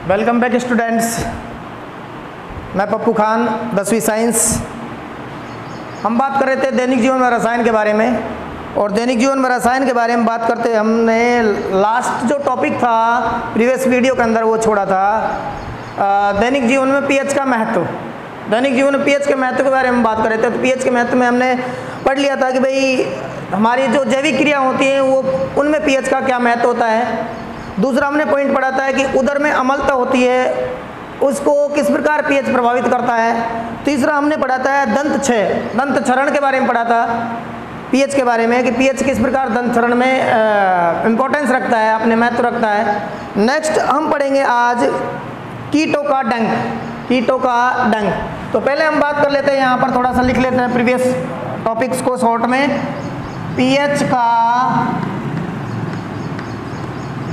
Welcome back students. मैं पप्पू खान, 10वीं science. हम बात कर रहे थे दैनिक जीवन में रसायन के बारे में, और दैनिक जीवन में रसायन के बारे में बात करते हमने लास्ट जो टॉपिक था प्रीवियस वीडियो के अंदर वो छोड़ा था दैनिक जीवन में पीएच का महत्व। दैनिक जीवन में पीएच के महत्व के बारे में बात कर रहे थे। तो पीएच के महत्व में हमने पढ़ लिया था कि भाई हमारी जो जैविक क्रिया होती है वो उनमें पीएच का क्या महत्व होता है। दूसरा हमने पॉइंट पढ़ा था कि उदर में अम्लता होती है, उसको किस प्रकार पीएच प्रभावित करता है। तीसरा हमने पढ़ा था दंत क्षरण के बारे में पढ़ा था पीएच के बारे में, कि पीएच किस प्रकार दंत क्षरण में इम्पोर्टेंस रखता है, अपने महत्व रखता है। नेक्स्ट हम पढ़ेंगे आज कीटों का डंक। तो पहले हम बात कर लेते हैं, यहाँ पर थोड़ा सा लिख लेते हैं प्रीवियस टॉपिक्स को शॉर्ट में। पीएच का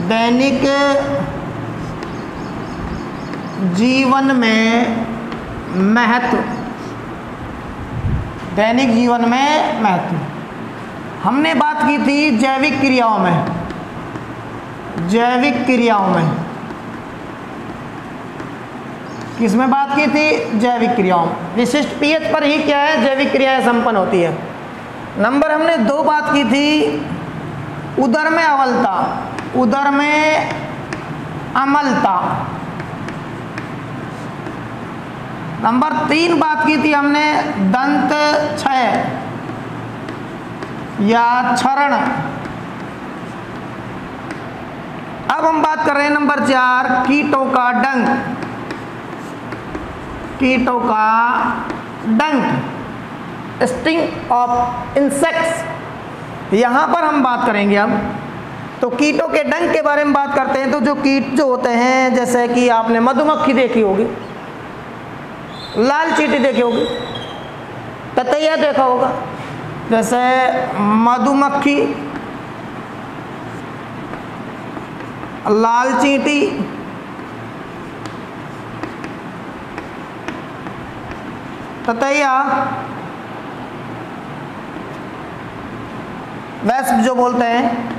दैनिक जीवन में महत्व। दैनिक जीवन में महत्व हमने बात की थी जैविक क्रियाओं में। किसमें बात की थी? जैविक क्रियाओं में। विशिष्ट पीएच पर ही क्या है? जैविक क्रियाएं संपन्न होती है। नंबर हमने 2 बात की थी उदर में अम्लता। नंबर 3 बात की थी हमने दंत क्षय या क्षरण। अब हम बात कर रहे हैं नंबर 4 कीटों का डंक, स्टिंग ऑफ इंसेक्ट्स। यहां पर हम बात करेंगे अब। तो कीटों के डंक के बारे में बात करते हैं। तो जो कीट जो होते हैं, जैसे कि आपने मधुमक्खी देखी होगी, लाल चींटी देखी होगी, ततैया देखा होगा, जैसे मधुमक्खी, लाल चींटी, ततैया, वैस्प जो बोलते हैं,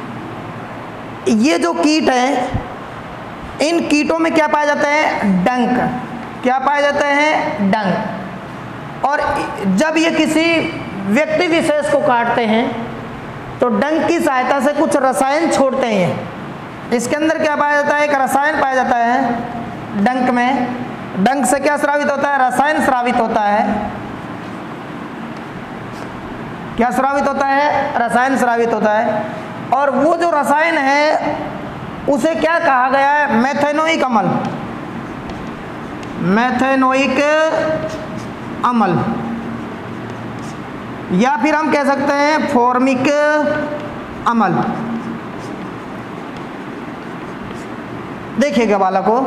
ये जो कीट हैं, इन कीटों में क्या पाया जाता है? डंक। क्या पाया जाता है? डंक। और जब ये किसी व्यक्ति विशेष को काटते हैं तो डंक की सहायता से कुछ रसायन छोड़ते हैं। इसके अंदर क्या पाया जाता है? एक रसायन पाया जाता है डंक में। डंक से क्या स्रावित होता है? रसायन स्रावित होता है। क्या स्रावित होता है? रसायन स्रावित होता है। और वो जो रसायन है उसे क्या कहा गया है? मेथेनोइक अम्ल, या फिर हम कह सकते हैं फॉर्मिक अम्ल। देखिएगा बालकों,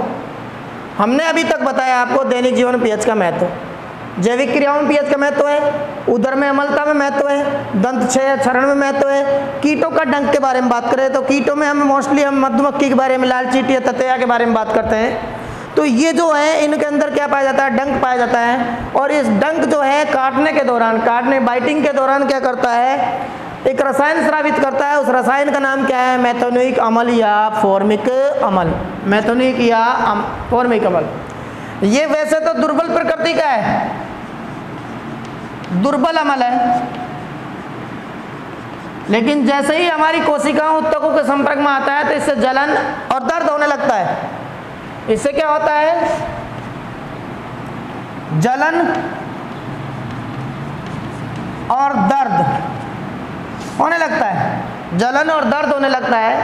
हमने अभी तक बताया आपको दैनिक जीवन में पीएच का महत्व। जैविक क्रियाओं में पीएच का महत्व है, उदर में अम्लता में महत्व है, दंत क्षय क्षरण में महत्व है। कीटों का डंक के बारे में बात करें तो कीटों में हम मोस्टली मधुमक्खी के बारे में, लाल चींटी या ततैया के बारे में बात करते हैं। तो ये जो है इनके अंदर क्या पाया जाता है? डंक पाया जाता है। और इस डंक जो है काटने के दौरान, बाइटिंग के दौरान क्या करता है? एक रसायन स्रावित करता है। उस रसायन का नाम क्या है? मेथेनोइक अम्ल या फॉर्मिक अम्ल। मेथेनोइक या फॉर्मिक अम्ल। ये वैसे तो दुर्बल प्रकृति का है, दुर्बल अम्ल है, लेकिन जैसे ही हमारी कोशिकाओं उत्तकों के संपर्क में आता है तो इससे जलन और दर्द होने लगता है। इससे क्या होता है? जलन और दर्द होने लगता है। जलन और दर्द होने लगता है।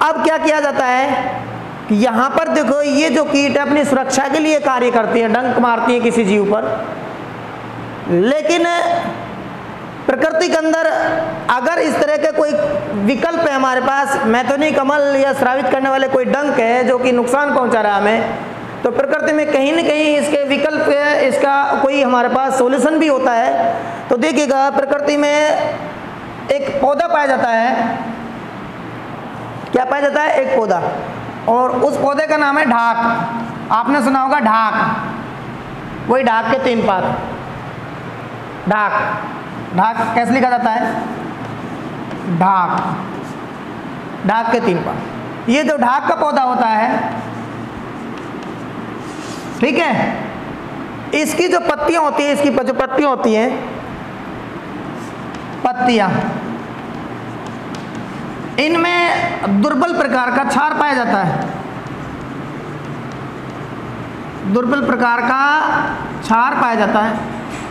अब क्या किया जाता है कि यहां पर देखो, ये जो कीट है अपनी सुरक्षा के लिए कार्य करती है, डंक मारती है किसी जीव पर। लेकिन प्रकृति के अंदर अगर इस तरह के कोई विकल्प है हमारे पास, मेथेनोइक अम्ल या स्रावित करने वाले कोई डंक है जो कि नुकसान पहुंचा रहा है हमें, तो प्रकृति में कहीं न कहीं इसके विकल्प है, इसका कोई हमारे पास सॉल्यूशन भी होता है। तो देखिएगा, प्रकृति में एक पौधा पाया जाता है। क्या पाया जाता है? एक पौधा, और उस पौधे का नाम है ढाक। आपने सुना होगा ढाक, वही ढाक के 3 पात। ढाक कैसे लिखा जाता है? ढाक के 3 पात। ये जो ढाक का पौधा होता है ठीक है। इसकी जो पत्तियां होती है, इसकी जो पत्तियां होती हैं, पत्तियां, इनमें दुर्बल प्रकार का क्षार पाया जाता है, दुर्बल प्रकार का क्षार पाया जाता है।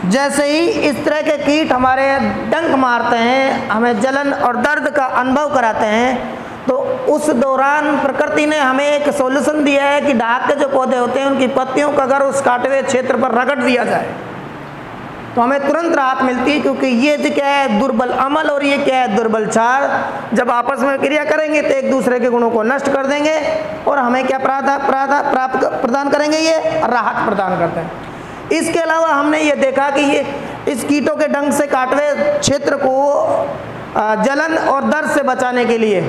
जैसे ही इस तरह के कीट हमारे डंक मारते हैं, हमें जलन और दर्द का अनुभव कराते हैं, तो उस दौरान प्रकृति ने हमें एक सॉल्यूशन दिया है कि ढाक के जो पौधे होते हैं उनकी पत्तियोों का अगर उस काटे हुए क्षेत्र पर रगड़ दिया जाए तो हमें तुरंत राहत मिलती है, क्योंकि ये जो क्या है दुर्बल अमल और ये क्या है दुर्बल क्षार जब आपस में क्रिया करेंगे तो एक दूसरे के गुणों को नष्ट कर देंगे और हमें क्या प्रदान करेंगे, ये राहत प्रदान करते हैं। इसके अलावा हमने ये देखा कि ये इस कीटों के डंक से काटे हुए क्षेत्र को जलन और दर्द से बचाने के लिए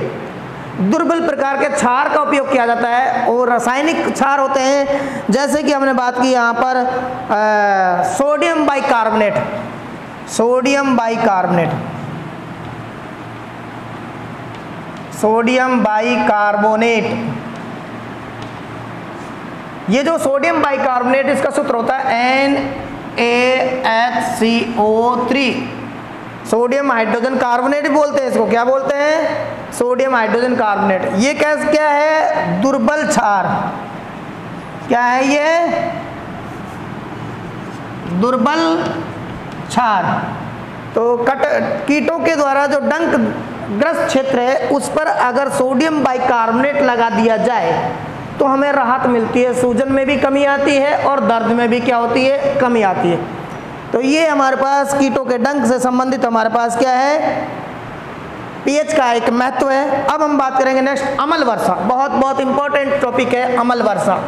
दुर्बल प्रकार के क्षार का उपयोग किया जाता है, और रासायनिक क्षार होते हैं जैसे कि हमने बात की यहाँ पर sodium bicarbonate, sodium bicarbonate, sodium bicarbonate. ये जो सोडियम बाइकार्बोनेट इसका सूत्र होता है NaHCO3, सोडियम हाइड्रोजन कार्बोनेट बोलते हैं इसको, क्या बोलते हैं, सोडियम हाइड्रोजन कार्बोनेट। ये क्या है दुर्बल क्षार, क्या है ये दुर्बल क्षार। तो कीटों के द्वारा जो डंक ग्रस्त क्षेत्र है उस पर अगर सोडियम बाइकार्बोनेट लगा दिया जाए तो हमें राहत मिलती है, सूजन में भी कमी आती है और दर्द में भी क्या होती है, कमी आती है। तो ये हमारे पास कीटों के डंक से संबंधित हमारे पास क्या है, पीएच का एक महत्व है। अब हम बात करेंगे नेक्स्ट अम्ल वर्षा, बहुत बहुत इंपॉर्टेंट टॉपिक है अम्ल वर्षा।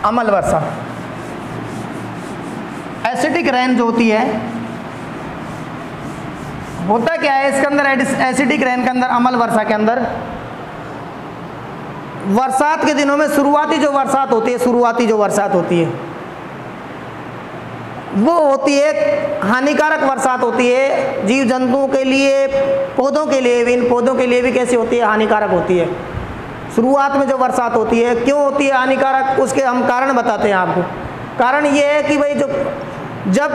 अम्ल वर्षा एसिडिक रेन जो होती है, होता क्या है इसके अंदर, एसिडिक रेन के अंदर, अम्ल वर्षा के अंदर बरसात के दिनों में शुरुआती जो बरसात होती है, शुरुआती जो बरसात होती है वो होती है हानिकारक बरसात होती है जीव जंतुओं के लिए, पौधों के लिए भी, इन पौधों के लिए भी कैसी होती है, हानिकारक होती है। शुरुआत में जो बरसात होती है क्यों होती है हानिकारक, उसके हम कारण बताते हैं आपको। कारण ये है कि भाई जब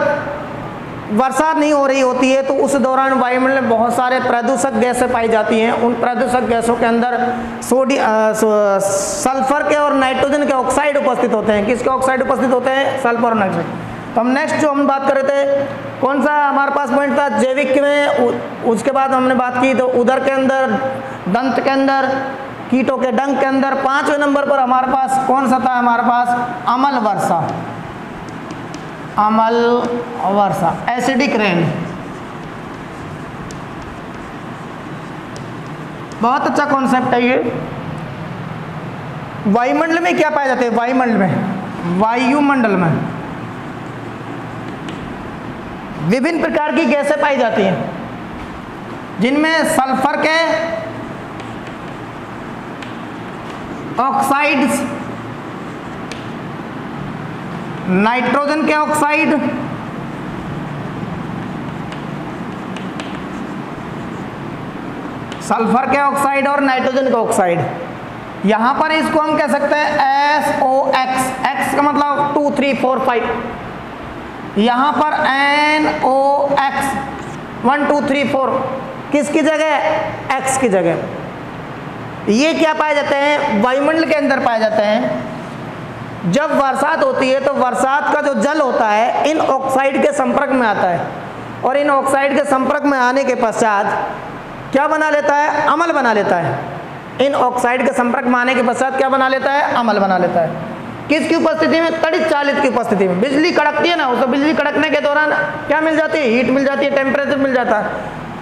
बरसात नहीं हो रही होती है तो उस दौरान वायुमंडल में बहुत सारे प्रदूषक गैसें पाई जाती हैं। उन प्रदूषक गैसों के अंदर सल्फर के और नाइट्रोजन के ऑक्साइड उपस्थित होते हैं। किसके ऑक्साइड उपस्थित होते हैं, सल्फर और नाइट्रोजन। तो हम नेक्स्ट जो हम बात कर रहे थे, कौन सा हमारे पास पॉइंट था, जैविक में। उसके बाद हमने बात की तो उदर के अंदर, दंत के अंदर, कीटों के डंक के अंदर। 5वें नंबर पर हमारे पास कौन सा था, हमारे पास अम्ल वर्षा, अम्ल वर्षा, एसिडिक रेन। बहुत अच्छा कॉन्सेप्ट है ये। वायुमंडल में क्या पाए जाते हैं, वायुमंडल में विभिन्न प्रकार की गैसें पाई जाती हैं, जिनमें सल्फर के ऑक्साइड्स, नाइट्रोजन के ऑक्साइड, सल्फर के ऑक्साइड और नाइट्रोजन का ऑक्साइड। यहां पर इसको हम कह सकते हैं SOX, X का मतलब 2 3 4 5, यहां पर NOX 1 2 3 4, किसकी जगह, X की जगह। ये क्या पाए जाते हैं, वायुमंडल के अंदर पाए जाते हैं। जब बरसात होती है तो बरसात का जो जल होता है इन ऑक्साइड के संपर्क में आता है, और इन ऑक्साइड के संपर्क में आने के पश्चात क्या बना लेता है, अम्ल बना लेता है। इन ऑक्साइड के संपर्क में आने के पश्चात क्या बना लेता है, अम्ल बना लेता है। किसकी उपस्थिति में, तड़ित चालित की उपस्थिति में। बिजली कड़कती है ना, तो बिजली कड़कने के दौरान क्या मिल जाती है, हीट मिल जाती है, टेम्परेचर मिल जाता है,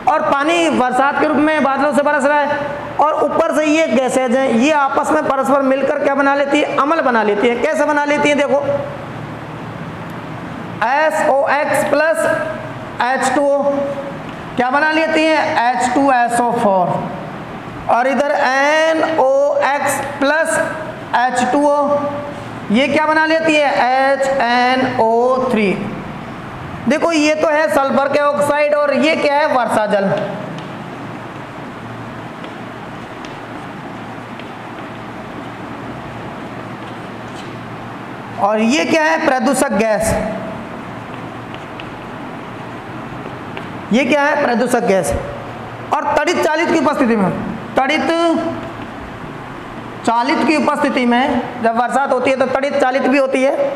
और पानी बरसात के रूप में बादलों से बरस रहा है, और ऊपर से ये गैसेज हैं, ये आपस में परस्पर मिलकर क्या बना लेती है, अम्ल बना लेती है। कैसे बना लेती है, देखो SOX प्लस H2O क्या बना लेती है, H2SO4, और इधर NOX प्लस H2O ये क्या बना लेती है, HNO3। देखो ये तो है सल्फर के ऑक्साइड, और ये क्या है, वर्षा जल। और ये क्या है, प्रदूषक गैस। ये क्या है, प्रदूषक गैस। और तड़ित चालित की उपस्थिति में, तड़ित चालित की उपस्थिति में जब बरसात होती है तो तड़ित चालित भी होती है,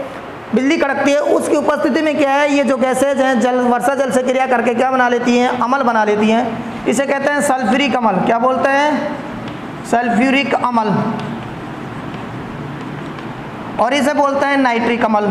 बिजली कड़कती है, उसकी उपस्थिति में क्या है, ये जो गैसेज हैं जल, वर्षा जल से क्रिया करके क्या बना लेती हैं, अम्ल बना लेती हैं। इसे कहते हैं सल्फ्यूरिक अम्ल। क्या बोलते हैं, सल्फ्यूरिक अम्ल। और इसे बोलते हैं नाइट्रिक अम्ल।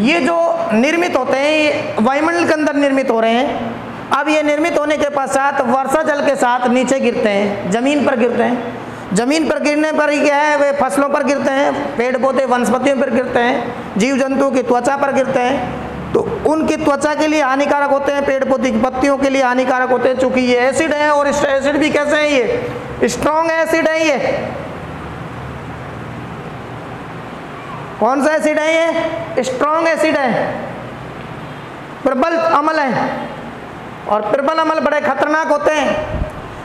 ये जो निर्मित होते हैं ये वायुमंडल के अंदर निर्मित हो रहे हैं। अब ये निर्मित होने के पश्चात वर्षा जल के साथ नीचे गिरते हैं, जमीन पर गिरते हैं। जमीन पर गिरने पर ही क्या है, वे फसलों पर गिरते हैं, पेड़ पौधे वनस्पतियों पर गिरते हैं, जीव जंतुओं की त्वचा पर गिरते हैं। तो उनकी त्वचा के लिए हानिकारक होते हैं, पेड़ पौधे की पत्तियों के लिए हानिकारक होते हैं। चूंकि ये एसिड है, और इस एसिड भी कैसे है, ये स्ट्रॉन्ग एसिड है। ये कौन सा एसिड है, ये स्ट्रॉन्ग एसिड है, प्रबल अम्ल है। और प्रबल अम्ल बड़े खतरनाक होते हैं।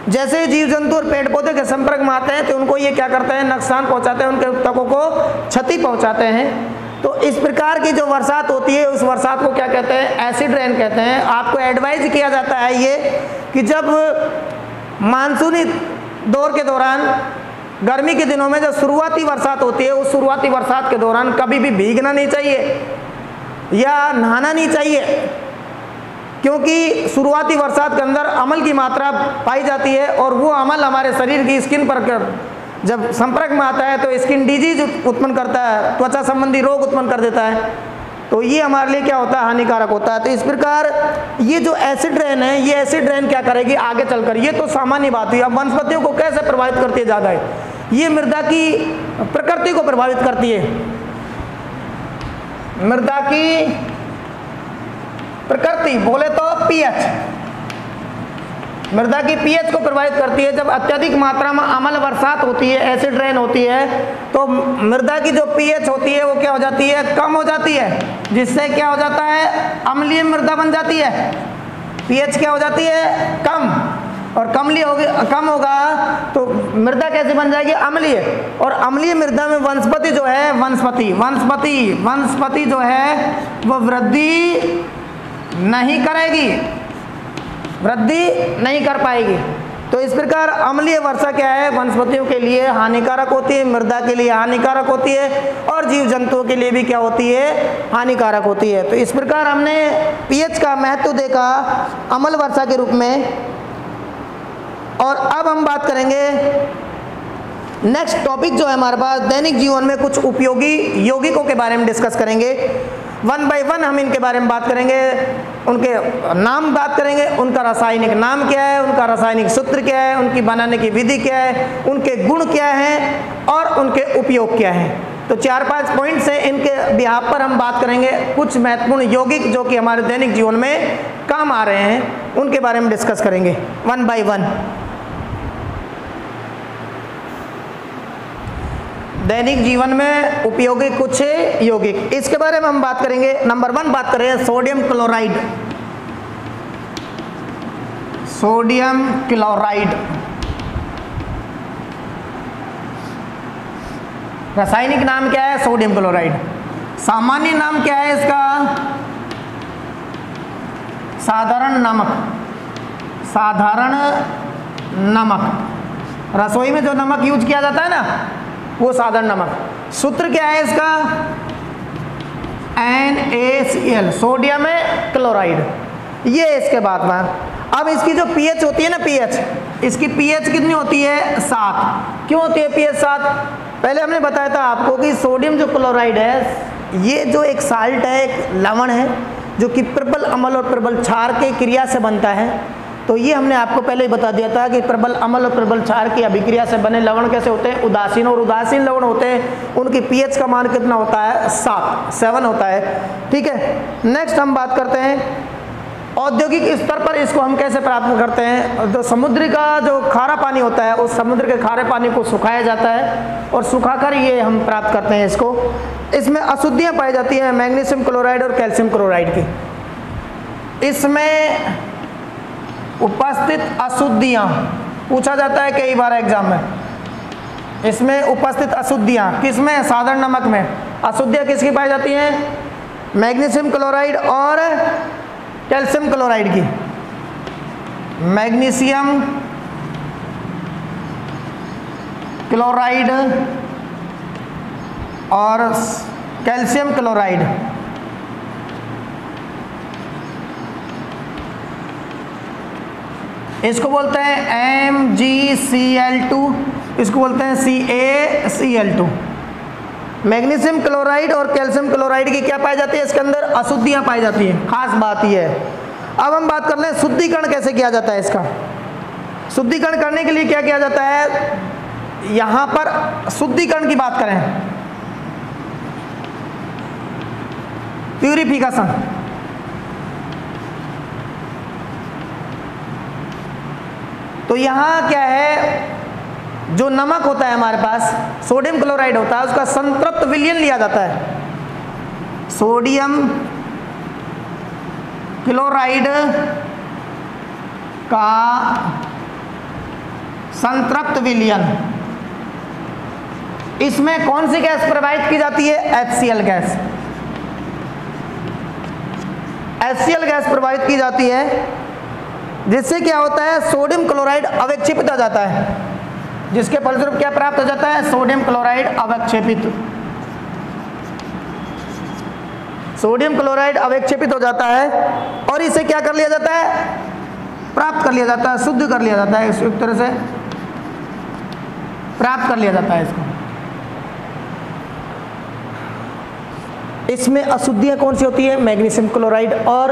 जैसे जीव जंतु और पेड़ पौधे के संपर्क में आते हैं तो उनको ये क्या करते हैं, नुकसान पहुंचाते हैं, उनके ऊतकों को क्षति पहुंचाते हैं। तो इस प्रकार की जो बरसात होती है उस बरसात को क्या कहते हैं, एसिड रेन कहते हैं। आपको एडवाइज किया जाता है ये कि जब मानसूनी दौर के दौरान, गर्मी के दिनों में जब शुरुआती बरसात होती है, उस शुरुआती बरसात के दौरान कभी भी भीगना नहीं चाहिए या नहाना नहीं चाहिए, क्योंकि शुरुआती बरसात के अंदर अम्ल की मात्रा पाई जाती है और वो अम्ल हमारे शरीर की स्किन पर जब संपर्क में आता है तो स्किन डिजीज उत्पन्न करता है, त्वचा संबंधी रोग उत्पन्न कर देता है। तो ये हमारे लिए क्या होता है, हानिकारक होता है। तो इस प्रकार ये जो एसिड रेन है, ये एसिड रेन क्या करेगी आगे चलकर, ये तो सामान्य बात हुई। अब वनस्पतियों को कैसे प्रभावित करती है ज़्यादा है, ये मृदा की प्रकृति को प्रभावित करती है। मृदा की प्रकृति बोले तो पीएच, मृदा की पीएच को प्रभावित करती है। जब अत्यधिक मात्रा में अम्ल बरसात होती है, एसिड रेन होती है, तो मृदा की जो पीएच होती है वो क्या हो जाती है, कम हो जाती है, जिससे क्या हो जाता है, अम्लीय मृदा बन जाती है। पीएच क्या हो जाती है, कम, और कम होगा तो मृदा कैसे बन जाएगी, अम्लीय। और अम्लीय मृदा में वनस्पति जो है, वनस्पति जो है वो वृद्धि नहीं करेगी, वृद्धि नहीं कर पाएगी। तो इस प्रकार अम्लीय वर्षा क्या है, वनस्पतियों के लिए हानिकारक होती है, मृदा के लिए हानिकारक होती है, और जीव जंतुओं के लिए भी क्या होती है, हानिकारक होती है। तो इस प्रकार हमने पीएच का महत्व देखा अम्ल वर्षा के रूप में। और अब हम बात करेंगे नेक्स्ट टॉपिक जो है हमारे पास, दैनिक जीवन में कुछ उपयोगी यौगिकों के बारे में डिस्कस करेंगे। वन बाय वन हम इनके बारे में बात करेंगे, उनके नाम बात करेंगे, उनका रासायनिक नाम क्या है, उनका रासायनिक सूत्र क्या है, उनकी बनाने की विधि क्या है, उनके गुण क्या हैं और उनके उपयोग क्या हैं। तो 4-5 पॉइंट्स हैं, इनके बिहाफ पर हम बात करेंगे। कुछ महत्वपूर्ण यौगिक जो कि हमारे दैनिक जीवन में काम आ रहे हैं उनके बारे में डिस्कस करेंगे वन बाय वन। दैनिक जीवन में उपयोगी कुछ यौगिक, इसके बारे में हम बात करेंगे। नंबर 1 बात करें सोडियम क्लोराइड। सोडियम क्लोराइड रासायनिक नाम क्या है, सोडियम क्लोराइड। सामान्य नाम क्या है इसका, साधारण नमक। साधारण नमक, रसोई में जो नमक यूज किया जाता है ना वो साधारण नमक। सूत्र क्या है इसका, NaCl, सोडियम क्लोराइड। ये इसके बाद में अब इसकी जो पीएच होती है ना, पीएच, इसकी पीएच कितनी होती है, 7। क्यों होती है पीएच 7? पहले हमने बताया था आपको कि सोडियम जो क्लोराइड है ये जो एक साल्ट है, एक लवण है जो कि प्रबल अम्ल और प्रबल क्षार के क्रिया से बनता है। तो ये हमने आपको पहले ही बता दिया था कि प्रबल अम्ल और प्रबल क्षार की अभिक्रिया से बने लवण कैसे होते हैं, उदासीन। और उदासीन लवण होते हैं उनकी पीएच का मान कितना होता है, 7 होता है। ठीक है, नेक्स्ट हम बात करते हैं औद्योगिक स्तर पर इसको हम कैसे प्राप्त करते हैं। तो समुद्र का जो खारा पानी होता है उस समुद्र के खारे पानी को सुखाया जाता है और सुखाकर ये हम प्राप्त करते हैं इसको। इसमें अशुद्धियाँ पाई जाती हैं मैग्नीशियम क्लोराइड और कैल्शियम क्लोराइड की। इसमें उपस्थित अशुद्धियाँ पूछा जाता है कई बार एग्जाम में। इसमें उपस्थित अशुद्धियाँ किसमें? साधारण नमक में। अशुद्धियाँ किसकी पाई जाती हैं? मैग्नीशियम क्लोराइड और कैल्शियम क्लोराइड की। मैग्नीशियम क्लोराइड और कैल्शियम क्लोराइड। इसको बोलते हैं MgCl2, इसको बोलते हैं CaCl2। मैग्नीशियम क्लोराइड और कैल्शियम क्लोराइड की क्या पाई जाती है? इसके अंदर अशुद्धियां पाई जाती हैं। खास बात यह है। अब हम बात कर लें शुद्धिकरण कैसे किया जाता है इसका। शुद्धिकरण करने के लिए क्या किया जाता है? यहां पर शुद्धिकरण की बात करें, प्यूरिफिकेशन, तो यहां क्या है, जो नमक होता है हमारे पास, सोडियम क्लोराइड होता है, उसका संतृप्त विलयन लिया जाता है। सोडियम क्लोराइड का संतृप्त विलयन, इसमें कौन सी गैस प्रवाहित की जाती है? HCl gas. HCl गैस प्रवाहित की जाती है, जिससे क्या होता है? सोडियम क्लोराइड अवक्षेपित हो जाता है, जिसके फलस्वरूप क्या प्राप्त हो जाता है? सोडियम क्लोराइड अवक्षेपित। सोडियम क्लोराइड अवक्षेपित हो जाता है और इसे क्या कर लिया जाता है? प्राप्त कर लिया जाता है, शुद्ध कर लिया जाता है, एक तरह से प्राप्त कर लिया जाता है इसको। इसमें अशुद्धियाँ कौन सी होती है? मैग्नीशियम क्लोराइड और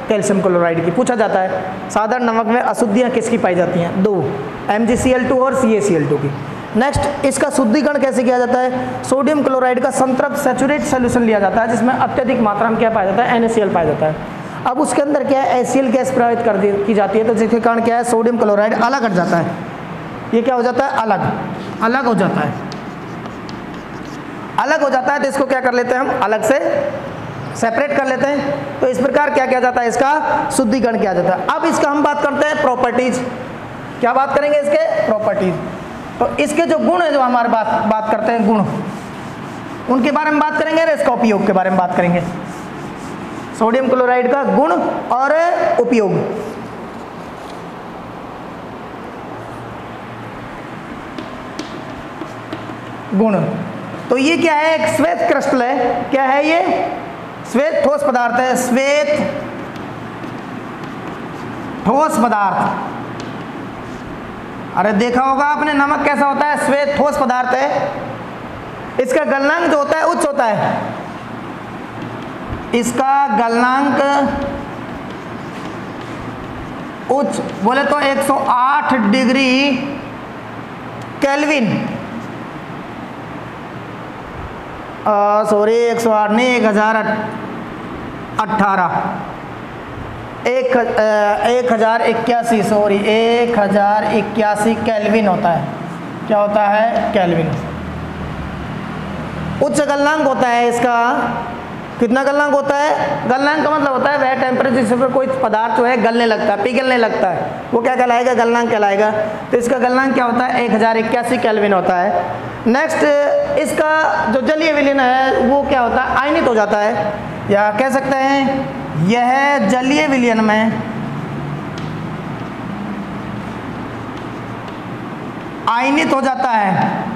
कैल्शियम क्लोराइड की। पूछा जाता है साधारण नमक में अशुद्धियाँ किसकी पाई जाती हैं? 2, MgCl2 और CaCl2 की। नेक्स्ट, इसका शुद्धिकरण कैसे किया जाता है? सोडियम क्लोराइड का संतृप्त सैचुरेट सोल्यूशन लिया जाता है, जिसमें अत्यधिक मात्रा में क्या पाया जाता है? NaCl पाया जाता है। अब उसके अंदर क्या है? HCl गैस प्रवाहित की जाती है, तो जिसके कारण क्या है? सोडियम क्लोराइड अलग हट जाता है। ये क्या हो जाता है? अलग हो जाता है। अलग हो जाता है तो इसको क्या कर लेते हैं हम? अलग से सेपरेट कर लेते हैं। तो इस प्रकार क्या किया जाता है? इसका शुद्धिकरण किया जाता है। अब इसका हम बात करते हैं प्रॉपर्टीज। क्या बात करेंगे? इसके प्रॉपर्टीज। तो इसके जो गुण है, जो हमारे बात करते हैं गुण, उनके बारे में बात करेंगे और इसका उपयोग के बारे में बात करेंगे। सोडियम क्लोराइड का गुण और उपयोग। गुण, तो ये क्या है? एक श्वेत क्रिस्टल है। क्या है ये? श्वेत ठोस पदार्थ है। श्वेत ठोस पदार्थ। अरे देखा होगा आपने, नमक कैसा होता है? श्वेत ठोस पदार्थ है। इसका गलनांक जो होता है उच्च होता है। इसका गलनांक उच्च बोले तो 108 डिग्री केल्विन, सॉरी 108 नहीं, 1081, सॉरी 1081 केल्विन होता है। क्या होता है? केल्विन। उच्च गलनांक होता है इसका। कितना गलनांक होता है? गलनांक का मतलब होता है वह टेम्परेचर जिस पर कोई पदार्थ जो है गलने लगता है, पिघलने लगता है, वो क्या कहलाएगा? गलनांक कहलाएगा। तो इसका गलनांक क्या होता है? 1081 केल्विन होता है। नेक्स्ट, इसका जो जलीय विलयन है वो क्या होता है? आयनित हो जाता है, या कह सकते हैं यह जलीय विलयन में आयनित हो जाता है।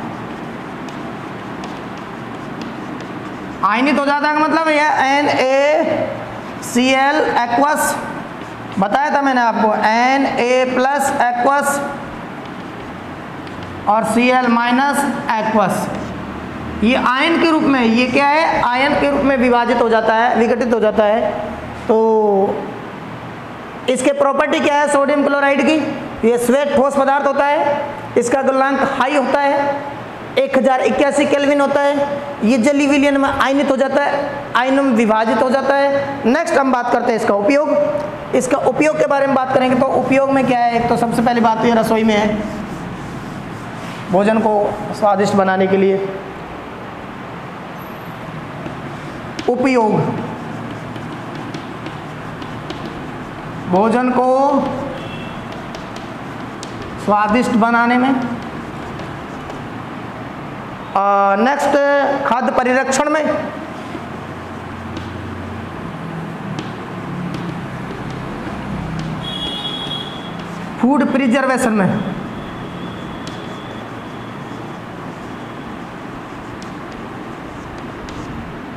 आयनित हो जाता है का मतलब यह NaCl एक्वस, बताया था मैंने आपको, Na+ एक्वस और Cl- एक्वस, ये आयन के रूप में, ये क्या है? आयन के रूप में विभाजित हो जाता है, विघटित हो जाता है। तो इसके प्रॉपर्टी क्या है सोडियम क्लोराइड की? ये श्वेत ठोस पदार्थ होता है, इसका गलनांक हाई होता है, 1081 केल्विन होता है, ये जलीय विलयन में आयनित हो जाता है, आयनों में विभाजित हो जाता है। नेक्स्ट हम बात करते हैं इसका उपयोग। इसका उपयोग के बारे में बात करेंगे तो उपयोग में क्या है? एक तो सबसे पहली बात तो ये रसोई में है, भोजन को स्वादिष्ट बनाने के लिए। उपयोग, भोजन को स्वादिष्ट बनाने में नेक्स्ट खाद्य परिरक्षण में फूड प्रिजर्वेशन में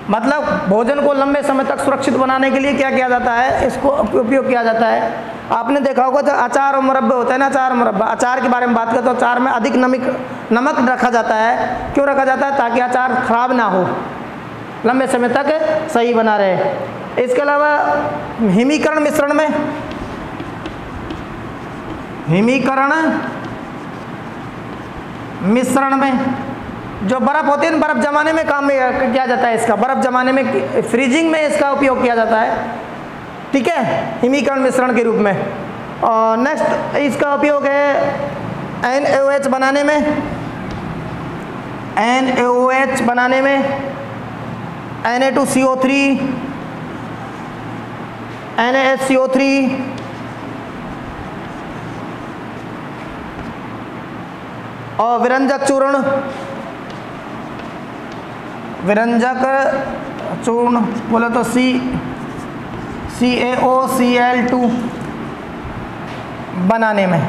मतलब भोजन को लंबे समय तक सुरक्षित बनाने के लिए क्या किया जाता है, इसको उपयोग किया जाता है। आपने देखा होगा तो अचार और मुरब्बे होते हैं ना, अचार मुरब्बा, अचार के बारे में बात करें तो अचार में अधिक नमक रखा जाता है। क्यों रखा जाता है? ताकि अचार खराब ना हो, लंबे समय तक सही बना रहे। इसके अलावा हिमीकरण मिश्रण में, हिमीकरण मिश्रण में जो बर्फ होती है, बर्फ जमाने में काम में किया जाता है इसका, बर्फ जमाने में फ्रीजिंग में इसका उपयोग किया जाता है, ठीक है, हिमीकरण मिश्रण के रूप में। और नेक्स्ट इसका उपयोग है NaOH बनाने में, NaOH बनाने में, Na2CO3, NaHCO3, और विरंजक चूर्ण, विरंजक चूर्ण बोले तो CaOCl2 बनाने में।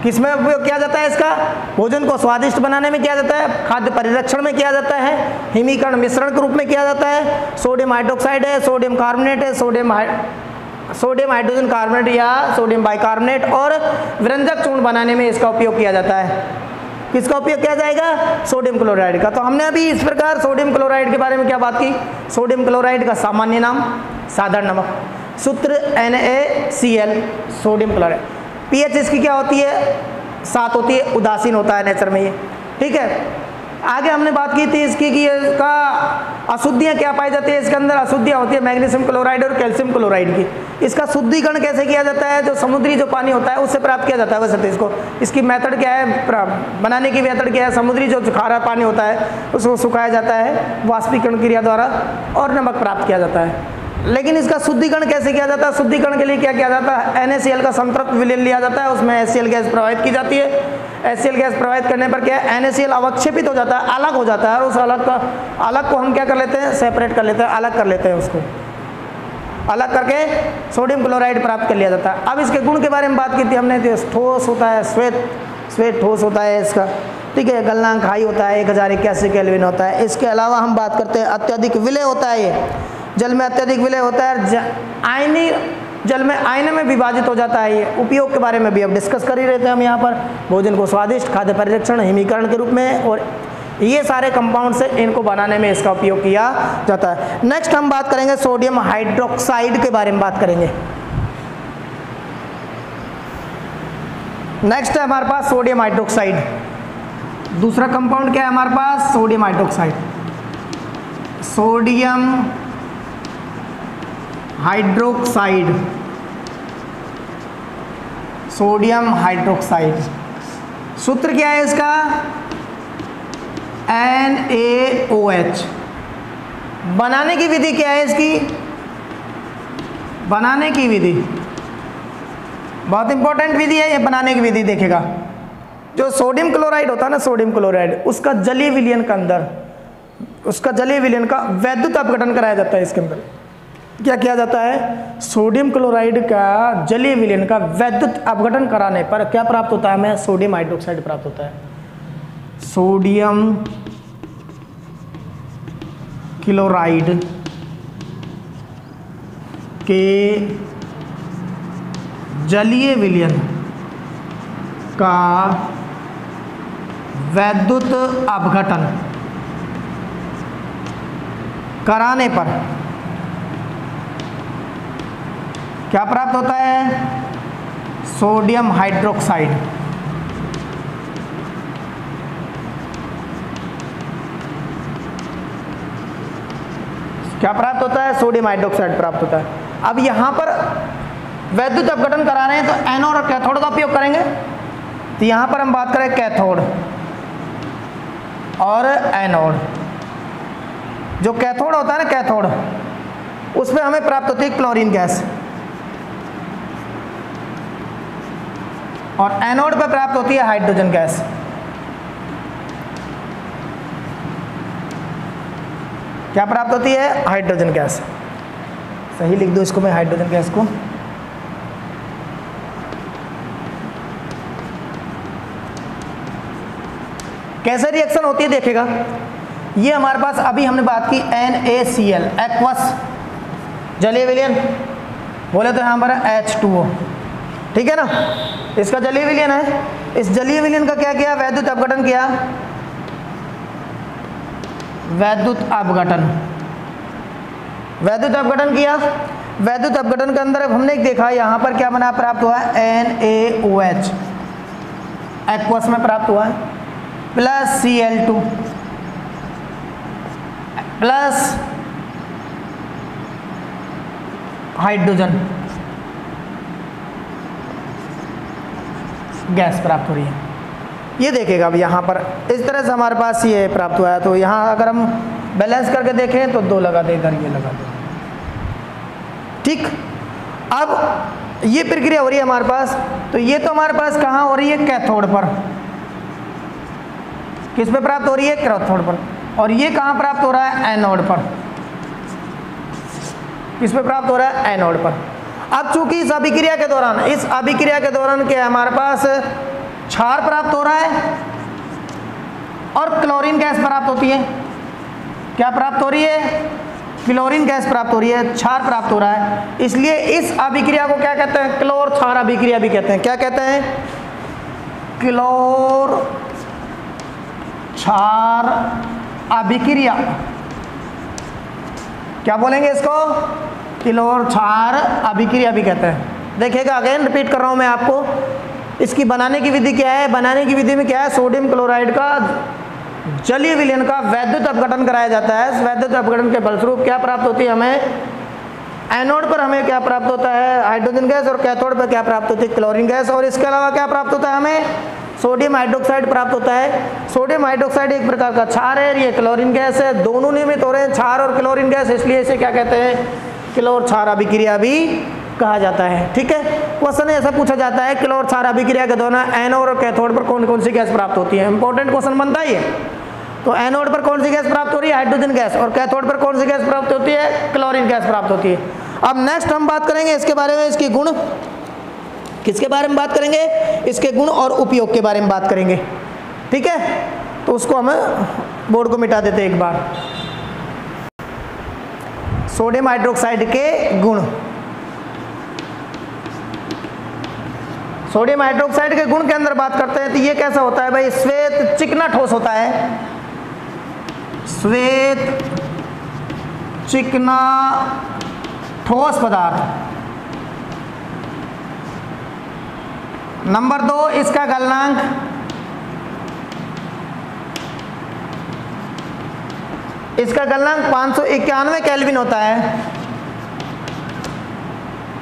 किसमें उपयोग किया जाता है इसका? भोजन को स्वादिष्ट बनाने में किया जाता है, खाद्य परिरक्षण में किया जाता है, हिमीकरण मिश्रण के रूप में किया जाता है, सोडियम हाइड्रोक्साइड है, सोडियम कार्बोनेट है, सोडियम हाइड्रोजन कार्बोनेट या सोडियम बाइकार्बोनेट, और विरंजक चूर्ण बनाने में इसका उपयोग किया जाता है। किसका उपयोग किया जाएगा? सोडियम क्लोराइड का। तो हमने अभी इस प्रकार सोडियम क्लोराइड के बारे में क्या बात की? सोडियम क्लोराइड का सामान्य नाम साधारण नमक, सूत्र NaCl, सोडियम क्लोराइड। pH इसकी क्या होती है? 7 होती है, उदासीन होता है नेचर में ये, ठीक है। आगे हमने बात की थी इसकी कि इसका अशुद्धियाँ क्या पाई जाती है, इसके अंदर अशुद्धियाँ होती है मैग्नीशियम क्लोराइड और कैल्शियम क्लोराइड की। इसका शुद्धिकरण कैसे किया जाता है? जो समुद्री जो पानी होता है उससे प्राप्त किया जाता है। वैसे तो इसको, इसकी मेथड क्या है, बनाने की मेथड क्या है? समुद्री जो खारा पानी होता है उसको सुखाया जाता है वाष्पीकरण क्रिया द्वारा और नमक प्राप्त किया जाता है। लेकिन इसका शुद्धिकरण कैसे किया जाता है? शुद्धिकरण के लिए क्या किया जाता है? NaCl का संतृप्त विलयन लिया जाता है, उसमें HCl गैस प्रवाहित की जाती है। HCl गैस प्रवाहित करने पर क्या है? NaCl अवक्षेपित हो जाता है, अलग हो जाता है, और उस अलग को हम क्या कर लेते हैं? सेपरेट कर लेते हैं, अलग कर लेते हैं, उसको अलग करके सोडियम क्लोराइड प्राप्त कर लिया जाता है। अब इसके गुण के बारे में बात की थी हमने, तो ठोस होता है, श्वेत ठोस होता है इसका, ठीक है। गलनांक हाई होता है, 1081 केल्विन होता है। इसके अलावा हम बात करते हैं अत्यधिक विलय होता है, ये जल में अत्यधिक विलय होता है, आयनी जल में आयन में विभाजित हो जाता है। ये उपयोग के बारे में भी अब डिस्कस कर ही रहते हैं हम यहाँ पर, भोजन को स्वादिष्ट, खाद्य परिरक्षण, हिमीकरण के रूप में, और ये सारे कंपाउंड से इनको बनाने में इसका उपयोग किया जाता है। नेक्स्ट हम बात करेंगे सोडियम हाइड्रोक्साइड के बारे में बात करेंगे। नेक्स्ट है हमारे पास सोडियम हाइड्रोक्साइड। दूसरा कंपाउंड क्या है हमारे पास? Sodium hydroxide. Sodium hydroxide, sodium hydroxide, सूत्र क्या है इसका? NaOH। बनाने की विधि क्या है इसकी? बनाने की विधि बहुत इंपॉर्टेंट विधि है ये, बनाने की विधि देखेगा। जो सोडियम क्लोराइड होता है ना, सोडियम क्लोराइड, उसका जलीय विलयन के अंदर, उसका जलीय विलयन का वैद्युत अपघटन कराया जाता है। इसके अंदर क्या किया जाता है? सोडियम क्लोराइड का जलीय विलयन का वैद्युत अपघटन कराने पर क्या प्राप्त होता है हमें? सोडियम हाइड्रोक्साइड प्राप्त होता है। सोडियम क्लोराइड के जलीय विलयन का वैद्युत अपघटन कराने पर क्या प्राप्त होता है? Sodium hydroxide. क्या प्राप्त होता है? सोडियम हाइड्रोक्साइड प्राप्त होता है। अब यहां पर वैद्युत अपघटन करा रहे हैं तो एनोड और कैथोड का उपयोग करेंगे। तो यहां पर हम बात करें कैथोड और एनोड। जो कैथोड होता है ना, कैथोड, उसमें हमें प्राप्त होती है क्लोरीन गैस, और एनोड पर प्राप्त होती है हाइड्रोजन गैस। क्या प्राप्त होती है? Hydrogen gas. सही लिख दो इसको मैं, हाइड्रोजन गैस को। कैसे रिएक्शन होती है देखेगा। ये हमारे पास अभी हमने बात की NaCl, एक्वस जलीय विलयन, बोले तो यहाँ पर है H2O, ठीक है ना। इसका जलीय विलयन है। इस जलीय विलयन का क्या किया? वैद्युत अपघटन किया। वैद्युत अपघटन, वैद्युत अपघटन किया। वैद्युत अपघटन के अंदर हमने देखा यहाँ पर क्या बना, प्राप्त हुआ NaOH, एक्वस में प्राप्त हुआ है, plus Cl2 plus hydrogen gas प्राप्त हो रही है। ये देखेगा अब यहाँ पर इस तरह से हमारे पास ये प्राप्त हुआ है। तो यहाँ अगर हम बैलेंस करके देखें तो 2 लगा दे, इधर ये लगा दे, ठीक। अब ये प्रक्रिया हो रही है हमारे पास। तो ये तो हमारे पास कहाँ हो रही है? कैथोड पर। किस पे प्राप्त हो रही है? कैथोड पर। और ये कहाँ प्राप्त हो रहा है? एनोड पर। किस पे प्राप्त हो रहा है? एनोड पर। अब चूंकि इस अभिक्रिया के दौरान क्या हमारे पास क्षार प्राप्त हो रहा है और क्लोरीन गैस प्राप्त होती है। क्या प्राप्त हो रही है? क्लोरीन गैस प्राप्त हो रही है, क्षार प्राप्त हो रहा है। इसलिए इस अभिक्रिया को क्या कहते हैं? क्लोर क्षार अभिक्रिया भी कहते हैं। क्या कहते हैं? क्लोर क्षार अभिक्रिया। क्या बोलेंगे इसको? क्लोर क्षार अभिक्रिया भी कहते हैं। देखिएगा, अगेन रिपीट कर रहा हूं मैं आपको। इसकी बनाने की विधि क्या है? बनाने की विधि में क्या है? सोडियम क्लोराइड का जलीय विलयन का वैद्युत अपघटन कराया जाता है। इस वैद्युत अपघटन के फलस्वरूप क्या प्राप्त होती है हमें? एनोड पर हमें क्या प्राप्त होता है? Hydrogen gas. और कैथोड पर क्या प्राप्त होती है? Chlorine gas. और इसके अलावा क्या प्राप्त होता है हमें? सोडियम हाइड्रोक्साइड प्राप्त होता है। सोडियम हाइड्रोक्साइड एक प्रकार का क्षार है, ये क्लोरीन गैस है। दोनों निर्मित हो रहे हैं, क्षार और क्लोरीन गैस, इसलिए इसे क्या कहते हैं? क्लोर क्षार अभिक्रिया भी कहा जाता है, ठीक है। क्वेश्चन ऐसा पूछा जाता है, क्लोर क्षार अभिक्रिया के दौरान एनोड और कैथोड पर कौन कौन सी गैस प्राप्त होती है? इंपॉर्टेंट क्वेश्चन बनता है ये। तो एनोड पर कौन सी गैस प्राप्त हो रही है? Hydrogen gas. और कैथोड पर कौन सी गैस प्राप्त होती है? क्लोरीन गैस प्राप्त होती है। अब नेक्स्ट हम बात करेंगे इसके बारे में, इसकी गुण। किसके बारे में बात करेंगे? इसके गुण और उपयोग के बारे में बात करेंगे, ठीक है। तो उसको हम बोर्ड को मिटा देते एक बार। सोडियम हाइड्रोक्साइड के गुण। सोडियम हाइड्रोक्साइड के गुण के अंदर बात करते हैं तो ये कैसा होता है भाई? श्वेत चिकना ठोस होता है। श्वेत चिकना ठोस पदार्थ। नंबर 2, इसका गलनांक। इसका गलनांक 591 केल्विन होता है।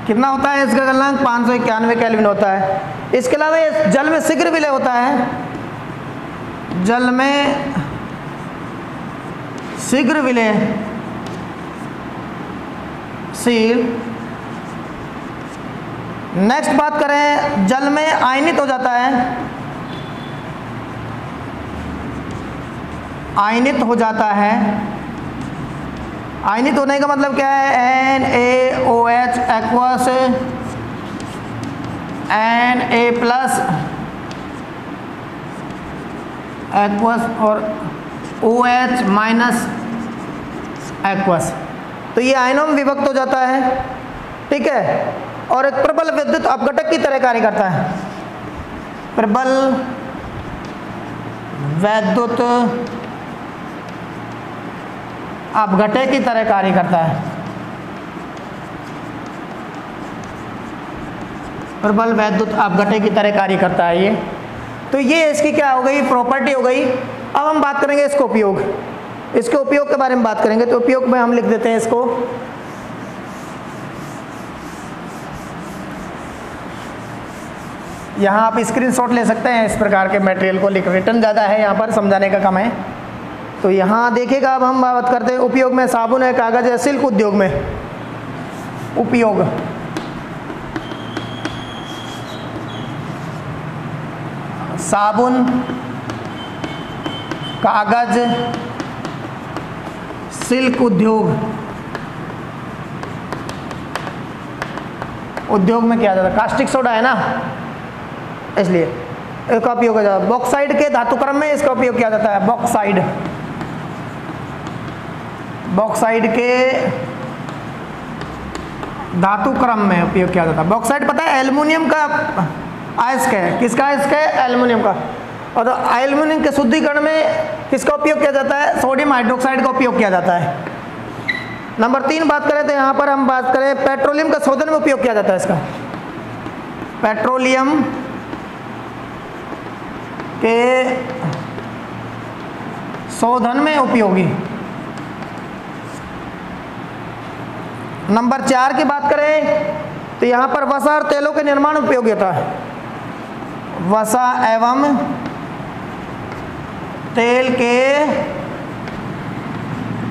कितना होता है इसका गलनांक? 591 केल्विन होता है। इसके अलावा ये जल में शीघ्र विलय होता है। जल में शीघ्र विलयशील। नेक्स्ट बात करें, जल में आयनित हो जाता है। आयनित हो जाता है। आयनित होने का मतलब क्या है? NaOH aqueous, Na plus aqueous और OH माइनस एक्वस। तो ये आयनों में विभक्त हो जाता है, ठीक है। और एक प्रबल विद्युत अपघटक की तरह कार्य करता है। प्रबल वैद्युत अपघटक की तरह कार्य करता है। प्रबल वैद्युत अपघटक की तरह कार्य करता है ये। तो ये इसकी क्या हो गई? प्रॉपर्टी हो गई। अब हम बात करेंगे इसको उपयोग। इसके उपयोग के बारे में बात करेंगे। तो उपयोग में हम लिख देते हैं इसको, यहाँ आप स्क्रीनशॉट ले सकते हैं इस प्रकार के मटेरियल को। लिख रिटर्न ज़्यादा है यहाँ पर, समझाने का कम है। तो यहाँ देखिएगा, अब हम बात करते हैं उपयोग में। साबुन है, कागज है, सिल्क उद्योग में उपयोग। साबुन, कागज, सिल्क उद्योग में किया जाता है। कास्टिक सोडा है ना, इसलिए इसका उपयोग किया जाता है। बॉक्साइड के धातुक्रम में इसका उपयोग किया जाता है। बॉक्साइड के धातुक्रम में उपयोग किया जाता है। बॉक्साइड पता है एल्युमिनियम का अयस्क है। किसका अयस्क है? एल्युमिनियम का। और एल्युमिनियम के शुद्धिकरण में किसका उपयोग किया जाता है? सोडियम हाइड्रोक्साइड का उपयोग किया जाता है। नंबर 3 बात करें तो यहाँ पर हम बात करें पेट्रोलियम का शोधन में उपयोग किया जाता है। इसका पेट्रोलियम के शोधन में उपयोगी। नंबर 4 की बात करें तो यहाँ पर वसा और तेलों के निर्माण में उपयोगी होता है। वसा एवं तेल के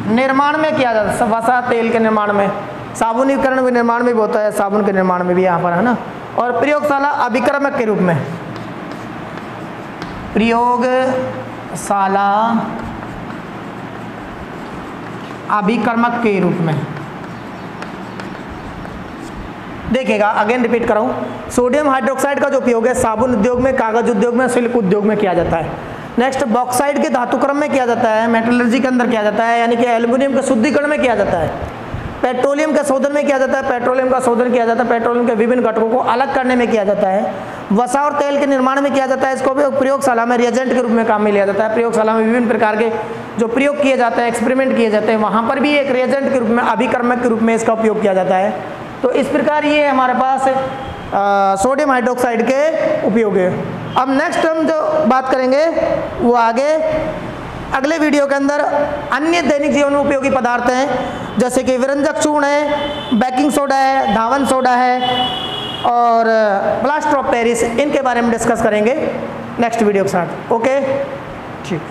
निर्माण में किया जाता है। वसा तेल के निर्माण में, साबुनीकरण के निर्माण में भी होता है, साबुन के निर्माण में भी यहाँ पर है ना। और प्रयोगशाला अभिक्रमक के रूप में, प्रयोगशाला अभिक्रमक के रूप में देखिएगा। अगेन रिपीट कर रहा हूँ, सोडियम हाइड्रोक्साइड का जो उपयोग है साबुन उद्योग में, कागज उद्योग में, सिल्क उद्योग में किया जाता है। नेक्स्ट बॉक्साइड के धातुक्रम में किया जाता है, मेटलर्जी के अंदर किया जाता है, यानी कि एल्युमिनियम के शुद्धिकरण में किया जाता है। पेट्रोलियम के शोधन में किया जाता है, पेट्रोलियम का शोधन किया जाता है, पेट्रोलियम के विभिन्न घटकों को अलग करने में किया जाता है। वसा और तेल के निर्माण में किया जाता है। इसको भी प्रयोगशाला में रिएजेंट के रूप में काम में लिया जाता है। प्रयोगशाला में विभिन्न प्रकार के जो प्रयोग किए जाते हैं, एक्सपेरिमेंट किए जाते हैं, वहाँ पर भी एक रिएजेंट के रूप में, अभिक्रमक के रूप में इसका उपयोग किया जाता है। तो इस प्रकार ये हमारे पास सोडियम हाइड्रोक्साइड के उपयोग है। अब नेक्स्ट हम जो बात करेंगे वो आगे अगले वीडियो के अंदर अन्य दैनिक जीवन में उपयोगी पदार्थ हैं, जैसे कि विरंजक चूर्ण है, बेकिंग सोडा है, धावन सोडा है और प्लास्टर ऑफ पेरिस। इनके बारे में डिस्कस करेंगे नेक्स्ट वीडियो के साथ। ओके, ठीक।